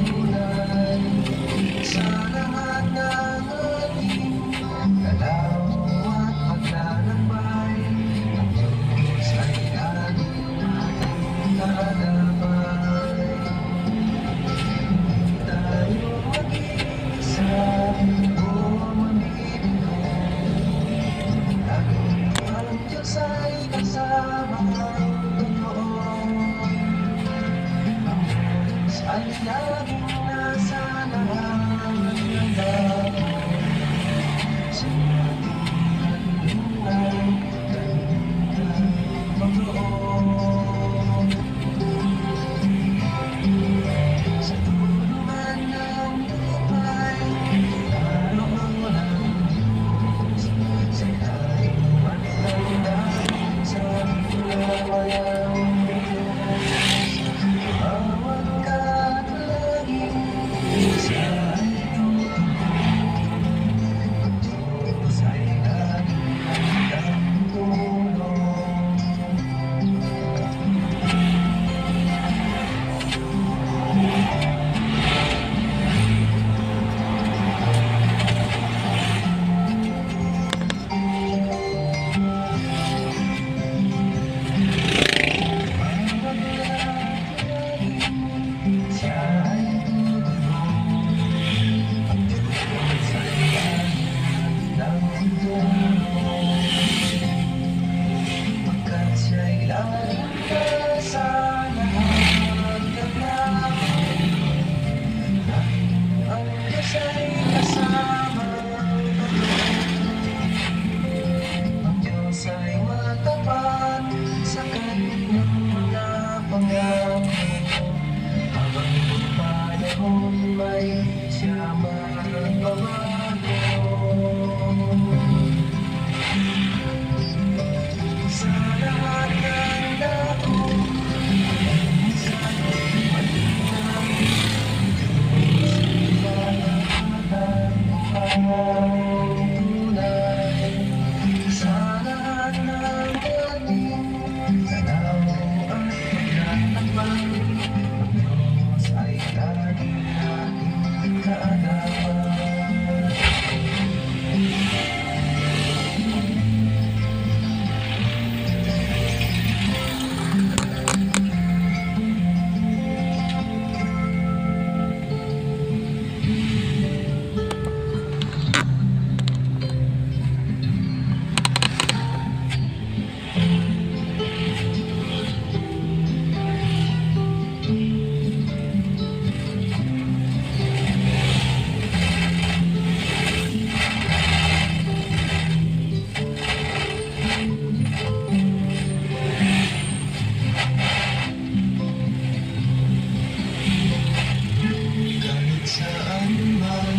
tunay sa lahat ng ating galaw at paglalakbay. Ang Diyos ay laging ating kaagapay. Hindi tayo mag-iisa o mabibigo. Laging ang Diyos ay kasama ang totoo. Ang Diyos ay laging nasa lahat ng dako. Sa ating hanungan, kaibigan, Panginoon. Sa tulungan ng buhay, naroon ang Diyos. Sa kahit manilangdan, sa pinamayang Diyos. Bawat kalaging isa ay tutupin. Ang Diyos ay laging handang tumulong. Siya ay tutulong. Ang Diyos ay handang tumulong. Pagkat siya'y laging nasa lahat ng lahat. Ang Diyos ay kasama ang Ang Diyos ay matapat sa kanyang mga pangako. Habang panahon may siya magbabago. Sa lahat ng dako, minsan ay malinang. Diyos ay malakatan ang tunay. Sa lahat ng ating galaw at paglalakbay. Ang Diyos ay laging ating kaagapay. Kahit saan man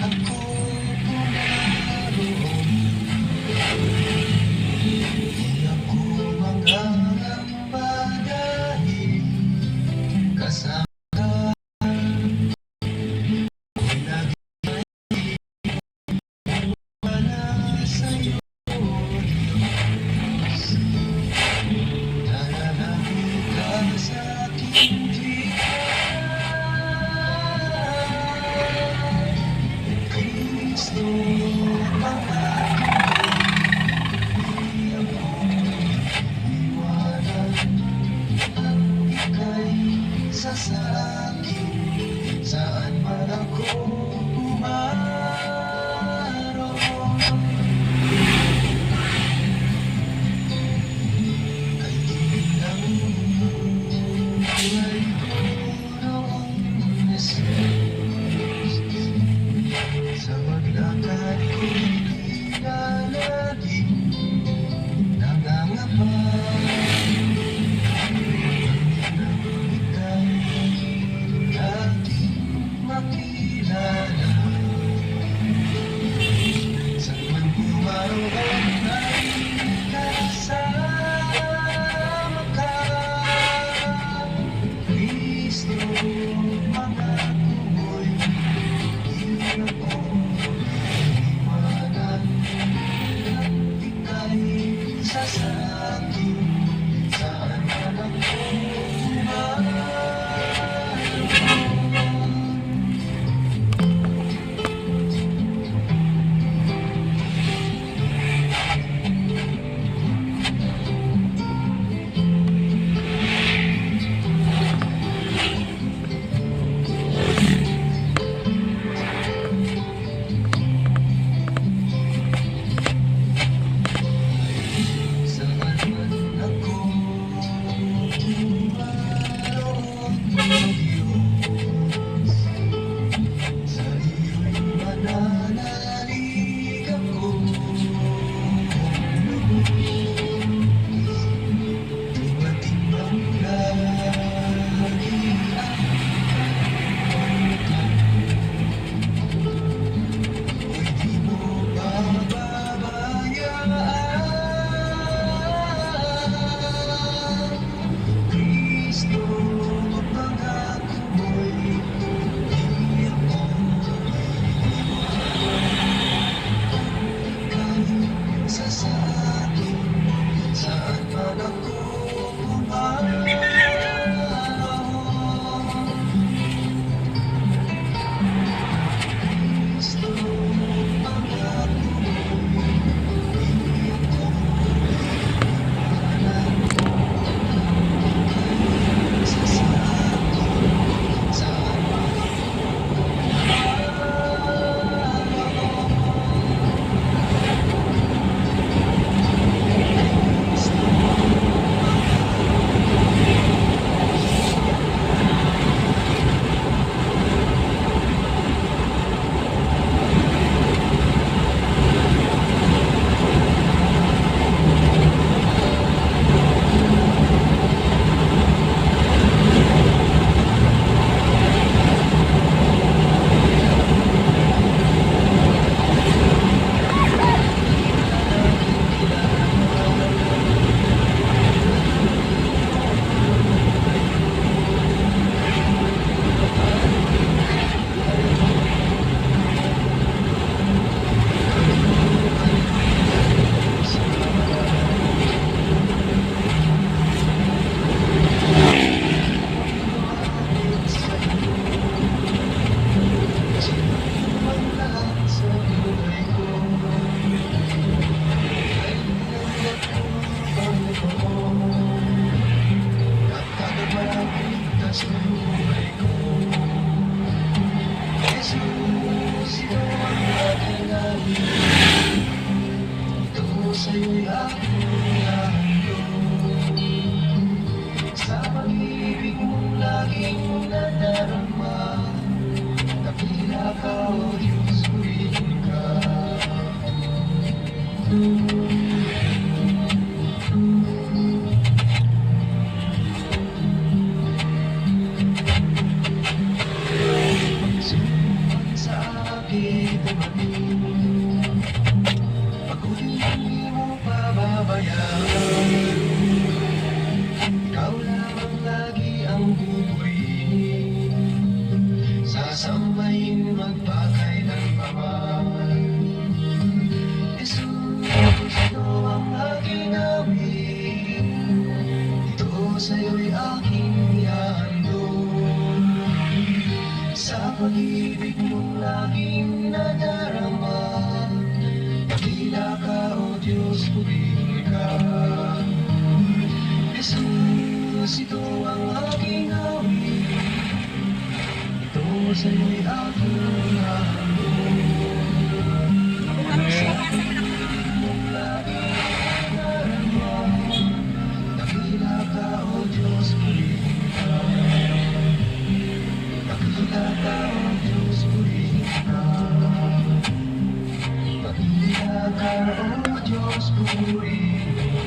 ako pumaroon, di ako mangangamba dahil kasama ka. Lagi wala sa'yo, Diyos. Nananangin ka sa aking Kristo, ang aking iwanan. Ang ika'y sasakit, saan man ako pumaroon. Kaibigang buhay ko noong Jesus. Sa maglakad ko'y di na laging nangangapa. Ika'y buhay ko. Jesus, ikaw ang aking awit. Ito sa'yo'y aking handog. Sa pag-ibig mong laging nadarama, dakila ka, O Diyos, purihin ka. Sumpan sa akin tumating, pag-uwi mo pababayaan. Ikaw lamang lagi ang pupurihin, sasambahin magpakailanman. Jesus, ito ang aking awit. Ito sa'yo'y aking ihahandog. Sa pag-ibig mong laging nadarama, dakila ka, O Diyos, purihin ka. Jesus, ito ang aking awit. Ito sa'yo'y aking handog. Mong laging nadarama, dakila ka, O Diyos, purihin ka. Dakila ka, O Diyos, purihin ka. Dakila ka, O Diyos, purihin ka.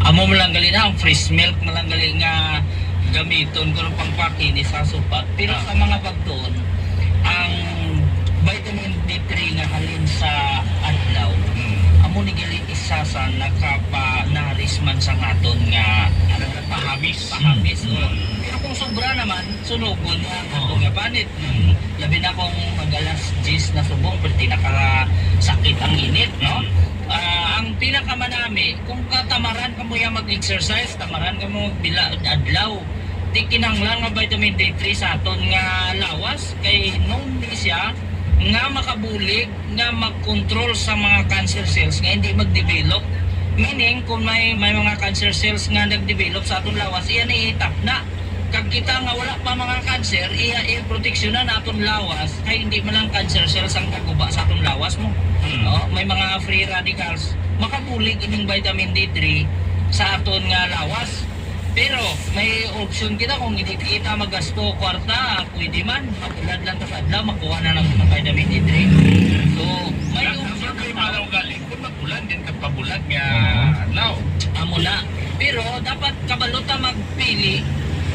Amo mo lang gali na, ang fresh milk mo lang gali nga gamiton ko ng pangpakinis sa supat. Pero sa mga bagdoon, ang vitamin D3 nga halin sa adlaw, amo ni gali isa sa nakapa-naris man sa ngaton nga pahabis. Pero kung sobra naman, sunugon nga ang nga panit. Labi na kung mag-alas 10 na subong, pero nakasakit ang init, no? Ang pinakamanami, kung katamaran ka mo yung mag-exercise, tamaran ka mo adlaw, di kinahanglan nga vitamin D3 sa aton nga lawas, kay nung di siya nga makabulig, nga mag-control sa mga cancer cells nga hindi mag-develop. Meaning, kung may mga cancer cells nga nag-develop sa aton lawas, iyan i-tap na. Kag kita nga wala pa mga cancer, i-proteksyonan na aton lawas, kay hindi man lang cancer cells ang kaguba sa aton lawas mo. No? May mga free radicals, makabulig ining vitamin D3 sa aton nga lawas. Pero may option kita kung hindi kita magasto kwarta, pwede man, mapulad lang sa adlaw, makuha na lang ng vitamin D3. So, may option Araw galing, kung magulan din ka pabulag nga adlaw. amo na. Pero dapat kabalota magpili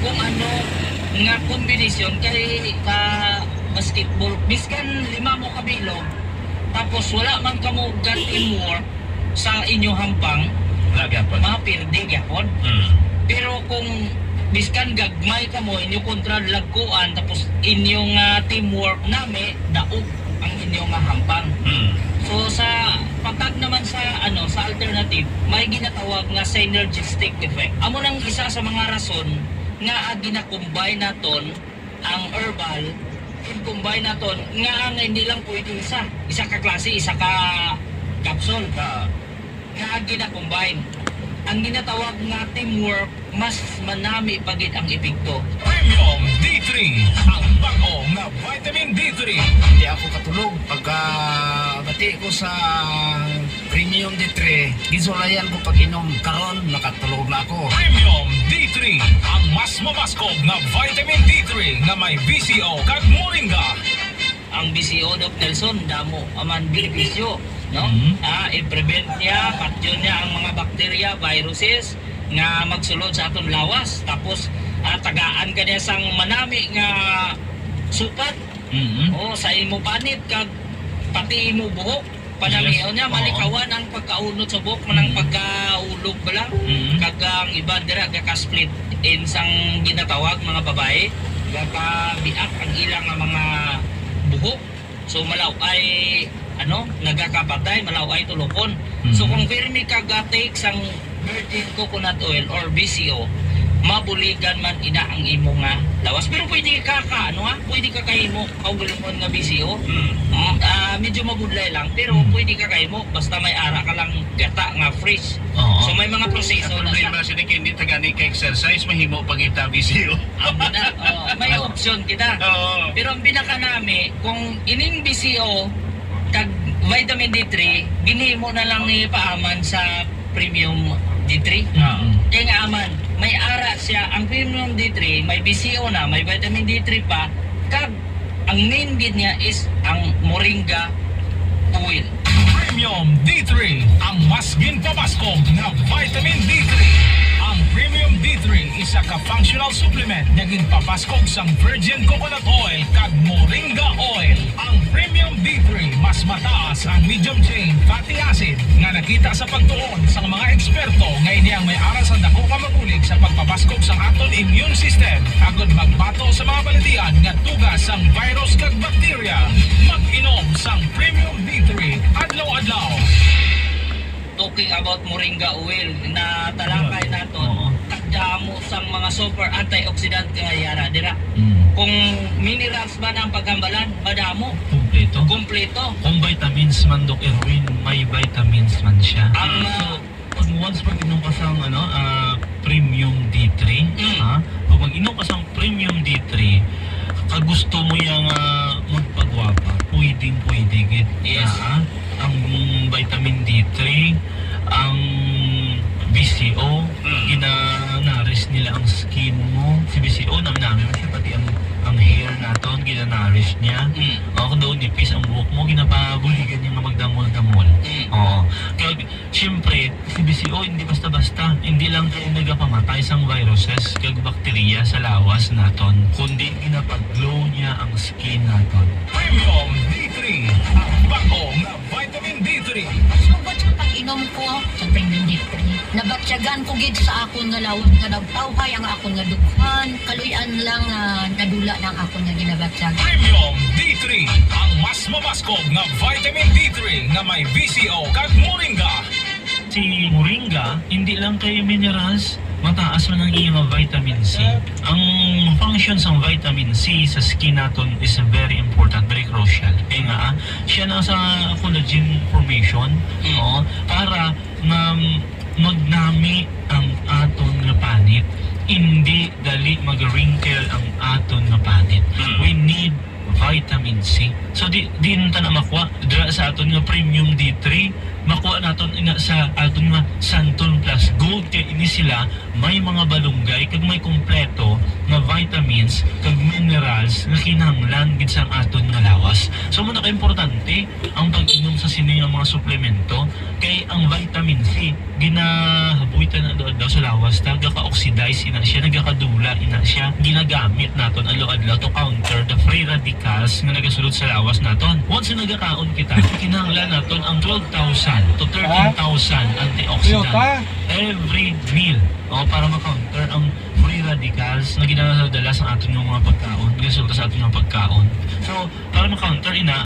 kung ano nga kombinasyon kay ka basketball. Biskan 5 mo kabilog, tapos wala man kamo teamwork sa inyo hampang, Lagyapan. mapirdi gyapon. Pero kung biskan gagmay ka mo, inyo kontra lagkuan, tapos inyong teamwork nami, daog ang inyong hampang. So sa patag naman sa sa alternative, may ginatawag nga synergistic effect. Amo nang isa sa mga rason nga gina-combine naton ang herbal, combine naton nga hindi lang pwede isa ka klase, isa ka capsule nga gina-combine. Ang ginatawag nga teamwork, mas manami pagit ang epekto. Premium D3, ang bago na vitamin D3. Hindi ako katulog pagka bati ko sa Premium D3, gisulayan ko pag inom karon nakatulog na ako. Premium D3, ang mas mamaskog na vitamin D3 na may BCO kag moringa. Ang BCO, Doc Nelson, damo aman benepisyo, no? I-prevent niya, patyon niya ang mga bakterya, viruses nga magsulod sa aton lawas. Tapos tagaan ka niya sang manami nga sukat. O sa imo panit kag pati imo buhok. Panamiho niya, malikawan ang pagkaunod sa buhok, manang pagkaulog ba lang. Kag ang iba dira gaka-split in sang ginatawag mga babae, gaka-biak ang ilang mga buhok. So malaw ay nagakapatay, malaw ay tulokon. So kung firme ka ga-take sang virgin coconut oil or BCO, mabuligan man ina ang imo nga lawas. Pero pwede ka pwede ka kahimo kaugalingon nga BCO. Medyo magudlay lang, pero pwede ka kahimo basta may ara ka lang gata nga fresh. So may mga proseso na siya. Problema siya hindi tagani ka exercise, mahimo pag ita BCO. May option kita. Pero ang pinaka nami, kung ining BCO kag vitamin D3, ginhimo na lang ni paaman sa Premium D3. Kaya nga aman, may ara siya, ang Premium D3, may BCO na, may vitamin D3 pa, kag ang main din niya is ang moringa oil. Premium D3, ang mas ginpamaskog na vitamin D3. Ang Premium D3 isa ka functional supplement na ginpapaskog sang virgin coconut oil kag moringa oil. Ang Premium D3 mas mataas ang medium chain fatty acid nga nakita sa pagtuon sa mga eksperto nga ini ang may aral sa dako ka mabulig sa pagpapaskog sang aton immune system agud magbato sa mga balitian nga tugas sang virus kag bakterya. Mag-inom sang Premium D3 adlaw-adlaw. Talking about moringa oil na talakay naton, damo sang mga super antioxidant nga yara dira. Kung minerals man ang paghambalan, madamo. Kompleto. Kung vitamins man, Doc Erwin, may vitamins man siya. Ang Pag once inom ka sa Premium D3, pag mag-inom ka sa Premium D3, kag gusto mo yung magpagwapa, pwede git. Yes. Ang vitamin D3, ang BCO, ginanaris nila ang skin mo. Si BCO namin siya pati ang hair naton ginanarish niya. O kung daw nipis ang buhok mo, ginapabuligan niya nga magdamol-damol. Oo. Kaya siyempre, si BCO hindi basta-basta. Hindi lang kayo nagapamatay sang viruses kag bakterya sa lawas naton, kundi ginapag-glow niya ang skin naton. Premium D3, ang bago na vitamin D3. Sugat sa pag-inom ko sa Premium D3. Nabatsyagan ko gid sa akon nga lawat nga nagtawhay ang akon nga dughan. Kaluyan lang nadula ng akon nga ginabatsyagan. Premium D3, ang mas mabaskog na vitamin D3 na may BCO kag moringa. Si moringa, hindi lang kay minerals, mataas man ang iyong vitamin C. Ang function sa vitamin C sa skin naton is very important, very crucial. Kaya nga, siya na sa collagen formation, para magnami ang aton nga panit. Hindi dali mag-wrinkle ang aton nga panit. We need vitamin C. So di nata na makuha dira sa aton nga Premium D3, makuha naton ina sa aton nga Santon Plus Gold, kay ini sila may mga balunggay kag may kompleto nga vitamins kag minerals nga kinahanglan gid sa aton nga lawas. So mo na importante ang pag-inom sa sini nga mga suplemento, kay ang vitamin C ginahabuitan na daw sa lawas, nagaka-oxidize ina siya, nagakadula ina siya, ginagamit naton adlaw-adlaw to counter the free radicals nga nagasulod sa lawas naton. Once na nagakaon kita, kinahanglan naton ang 12,000 to 13,000 antioxidant every meal, para ma-counter ang free radicals na ginadala sa aton ng mga pagkaon, nagasulod sa aton ng pagkaon. So para ma-counter ina